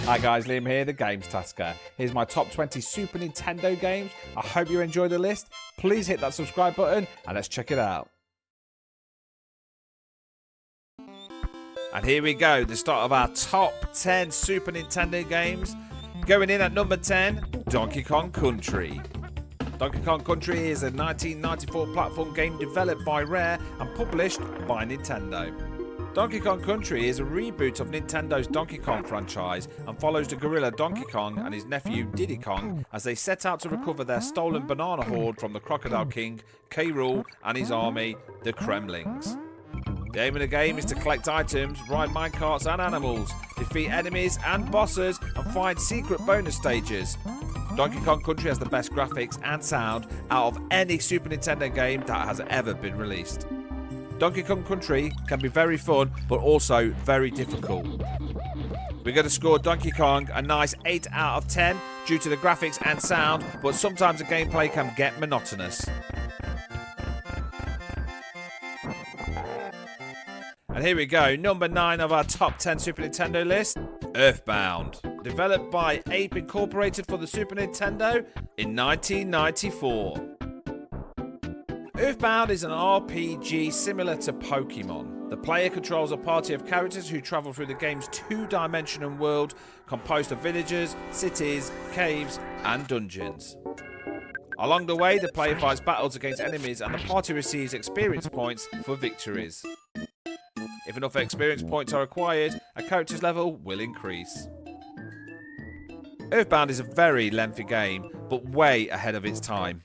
Hi guys, Liam here, the Games Tasker. Here's my top 20 Super Nintendo games. I hope you enjoy the list. Please hit that subscribe button and let's check it out. And here we go, the start of our top 10 Super Nintendo games. Going in at number 10, Donkey Kong Country. Donkey Kong Country is a 1994 platform game developed by Rare and published by Nintendo. Donkey Kong Country is a reboot of Nintendo's Donkey Kong franchise and follows the gorilla Donkey Kong and his nephew Diddy Kong as they set out to recover their stolen banana hoard from the Crocodile King, K. Rool, and his army, the Kremlings. The aim of the game is to collect items, ride minecarts and animals, defeat enemies and bosses, and find secret bonus stages. Donkey Kong Country has the best graphics and sound out of any Super Nintendo game that has ever been released. Donkey Kong Country can be very fun, but also very difficult. We're going to score Donkey Kong a nice 8 out of 10 due to the graphics and sound, but sometimes the gameplay can get monotonous. And here we go, number 9 of our top 10 Super Nintendo list, Earthbound. Developed by Ape Incorporated for the Super Nintendo in 1994. Earthbound is an RPG similar to Pokemon. The player controls a party of characters who travel through the game's two-dimensional world composed of villages, cities, caves, and dungeons. Along the way, the player fights battles against enemies and the party receives experience points for victories. If enough experience points are acquired, a character's level will increase. Earthbound is a very lengthy game, but way ahead of its time.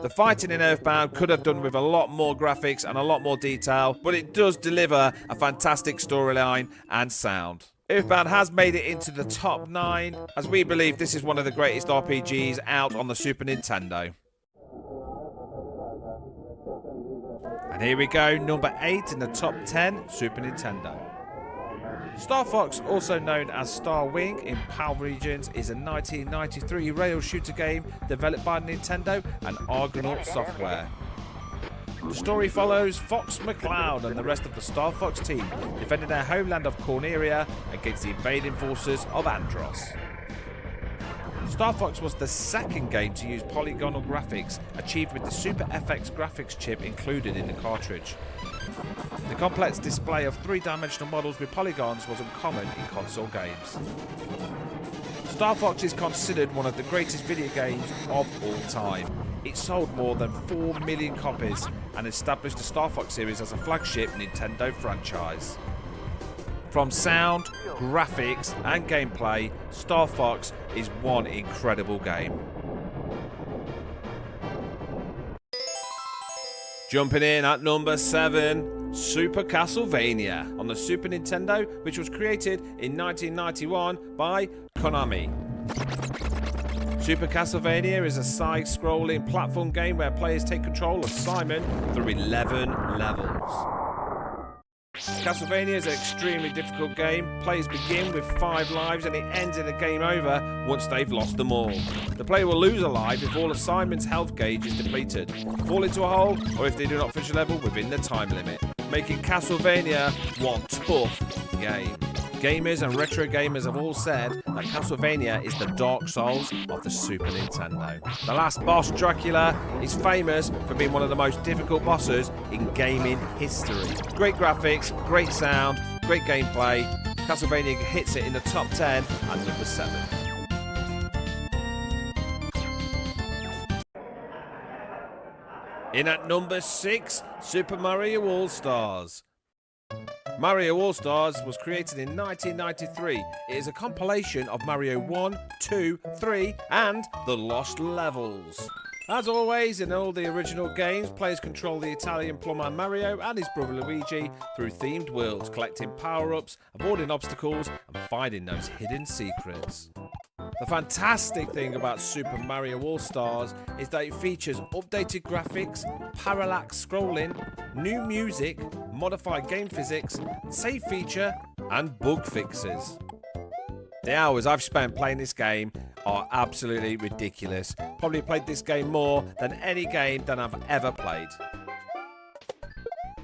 The fighting in Earthbound could have done with a lot more graphics and a lot more detail, but it does deliver a fantastic storyline and sound. Earthbound has made it into the top 9, as we believe this is one of the greatest RPGs out on the Super Nintendo. And here we go, number 8 in the top 10 Super Nintendo. Star Fox, also known as Star Wing in PAL regions, is a 1993 rail shooter game developed by Nintendo and Argonaut Software. The story follows Fox McCloud and the rest of the Star Fox team defending their homeland of Corneria against the invading forces of Andros. Star Fox was the second game to use polygonal graphics, achieved with the Super FX graphics chip included in the cartridge. The complex display of three-dimensional models with polygons was uncommon in console games. Star Fox is considered one of the greatest video games of all time. It sold more than 4 million copies and established the Star Fox series as a flagship Nintendo franchise. From sound, graphics and gameplay, Star Fox is one incredible game. Jumping in at number 7, Super Castlevania on the Super Nintendo, which was created in 1991 by Konami. Super Castlevania is a side-scrolling platform game where players take control of Simon through 11 levels. Castlevania is an extremely difficult game. Players begin with 5 lives and it ends in a game over once they've lost them all. The player will lose a life if all of Simon's health gauge is depleted, fall into a hole, or if they do not finish a level within the time limit, making Castlevania one tough game. Gamers and retro gamers have all said that Castlevania is the Dark Souls of the Super Nintendo. The last boss, Dracula, is famous for being one of the most difficult bosses in gaming history. Great graphics, great sound, great gameplay. Castlevania hits it in the top 10 at number 7. In at number 6, Super Mario All-Stars. Mario All-Stars was created in 1993. It is a compilation of Mario 1, 2, 3 and The Lost Levels. As always, in all the original games, players control the Italian plumber Mario and his brother Luigi through themed worlds, collecting power-ups, avoiding obstacles and finding those hidden secrets. The fantastic thing about Super Mario All-Stars is that it features updated graphics, parallax scrolling, new music, modified game physics, save feature, and bug fixes. The hours I've spent playing this game are absolutely ridiculous. Probably played this game more than any game that I've ever played.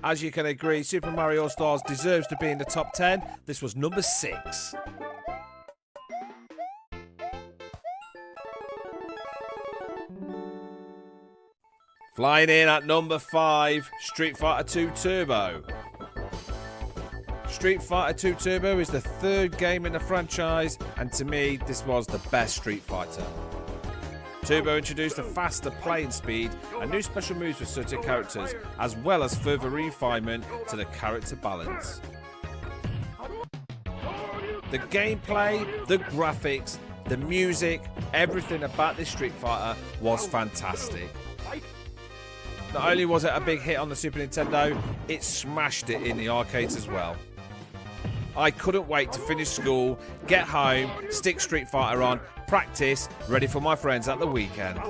As you can agree, Super Mario All-Stars deserves to be in the top 10. This was number 6. Flying in at number 5, Street Fighter 2 Turbo. Street Fighter 2 Turbo is the 3rd game in the franchise, and to me, this was the best Street Fighter. Turbo introduced a faster playing speed and new special moves for certain characters, as well as further refinement to the character balance. The gameplay, the graphics, the music, everything about this Street Fighter was fantastic. Not only was it a big hit on the Super Nintendo, it smashed it in the arcades as well. I couldn't wait to finish school, get home, stick Street Fighter on, practice, ready for my friends at the weekend.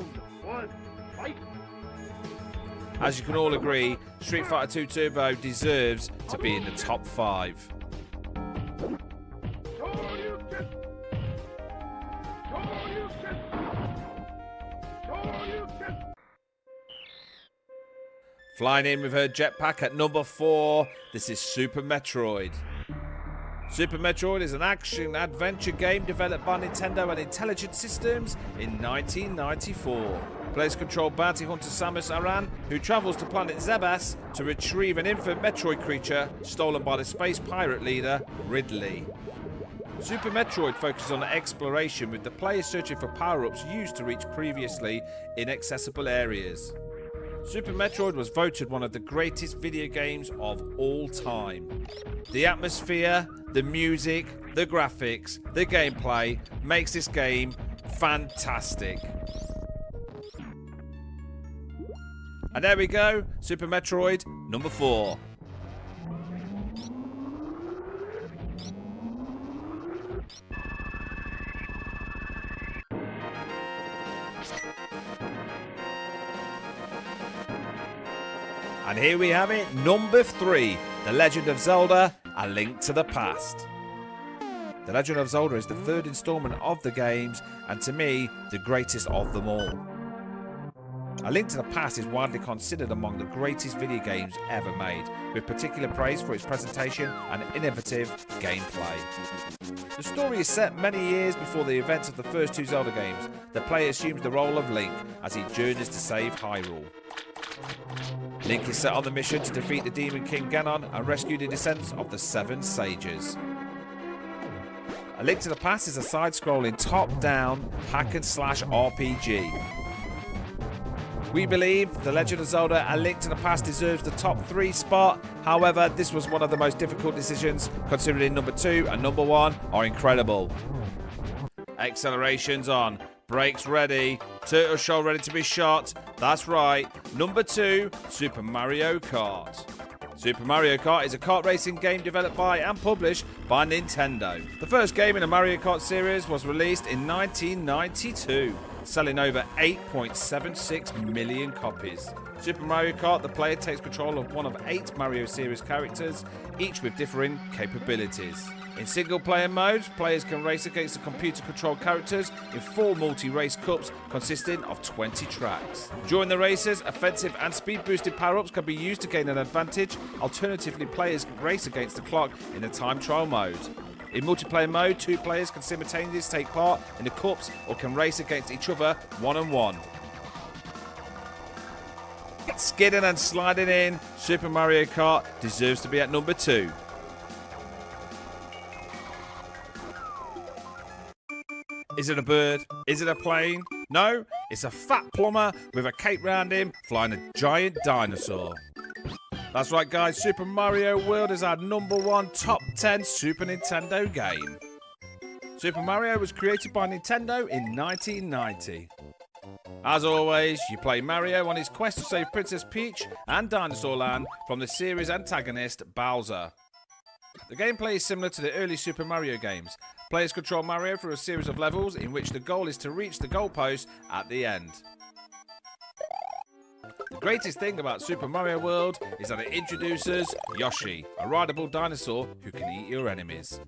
As you can all agree, Street Fighter 2 Turbo deserves to be in the top 5. Flying in with her jetpack at number 4, this is Super Metroid. Super Metroid is an action-adventure game developed by Nintendo and Intelligent Systems in 1994. Players control bounty hunter Samus Aran, who travels to planet Zebas to retrieve an infant Metroid creature stolen by the space pirate leader, Ridley. Super Metroid focuses on exploration, with the player searching for power-ups used to reach previously inaccessible areas. Super Metroid was voted one of the greatest video games of all time. The atmosphere, the music, the graphics, the gameplay makes this game fantastic. And there we go, Super Metroid number 4. And here we have it, number 3, The Legend of Zelda, A Link to the Past. The Legend of Zelda is the 3rd installment of the games, and to me, the greatest of them all. A Link to the Past is widely considered among the greatest video games ever made, with particular praise for its presentation and innovative gameplay. The story is set many years before the events of the first 2 Zelda games. The player assumes the role of Link as he journeys to save Hyrule. Link is set on the mission to defeat the Demon King Ganon and rescue the descendants of the 7 Sages. A Link to the Past is a side-scrolling top-down hack-and-slash RPG. We believe The Legend of Zelda A Link to the Past deserves the top 3 spot. However, this was one of the most difficult decisions, considering number 2 and number 1 are incredible. Accelerations on. Brakes ready. Turtle shell ready to be shot. That's right. Number 2, Super Mario Kart. Super Mario Kart is a kart racing game developed by and published by Nintendo. The first game in the Mario Kart series was released in 1992, selling over 8.76 million copies. Super Mario Kart, the player takes control of one of 8 Mario series characters, each with differing capabilities. In single-player mode, players can race against the computer-controlled characters in 4 multi-race cups consisting of 20 tracks. During the races, offensive and speed-boosted power-ups can be used to gain an advantage. Alternatively, players can race against the clock in the time trial mode. In multiplayer mode, 2 players can simultaneously take part in the cups or can race against each other one-on-one. Skidding and sliding in, Super Mario Kart deserves to be at number 2. Is it a bird? Is it a plane? No, it's a fat plumber with a cape round him flying a giant dinosaur. That's right guys, Super Mario World is our number 1 top 10 Super Nintendo game. Super Mario was created by Nintendo in 1990. As always, you play Mario on his quest to save Princess Peach and Dinosaur Land from the series antagonist Bowser. The gameplay is similar to the early Super Mario games. Players control Mario through a series of levels in which the goal is to reach the goalpost at the end. The greatest thing about Super Mario World is that it introduces Yoshi, a rideable dinosaur who can eat your enemies.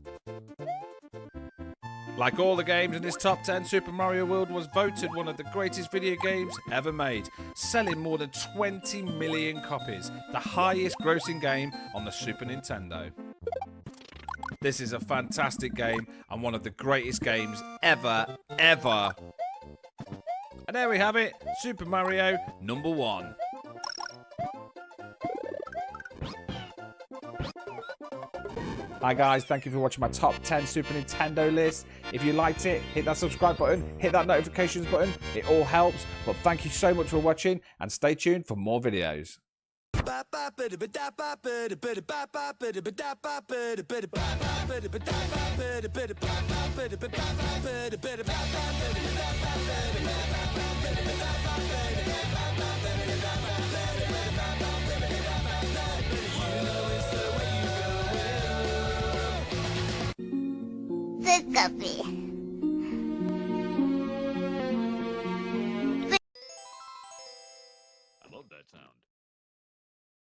Like all the games in this top 10, Super Mario World was voted one of the greatest video games ever made, selling more than 20 million copies, the highest grossing game on the Super Nintendo. This is a fantastic game and one of the greatest games ever. And there we have it, Super Mario number 1. Hi guys, thank you for watching my top 10 Super Nintendo list. If you liked it, hit that subscribe button, hit that notifications button. It all helps. But thank you so much for watching and stay tuned for more videos. Copy.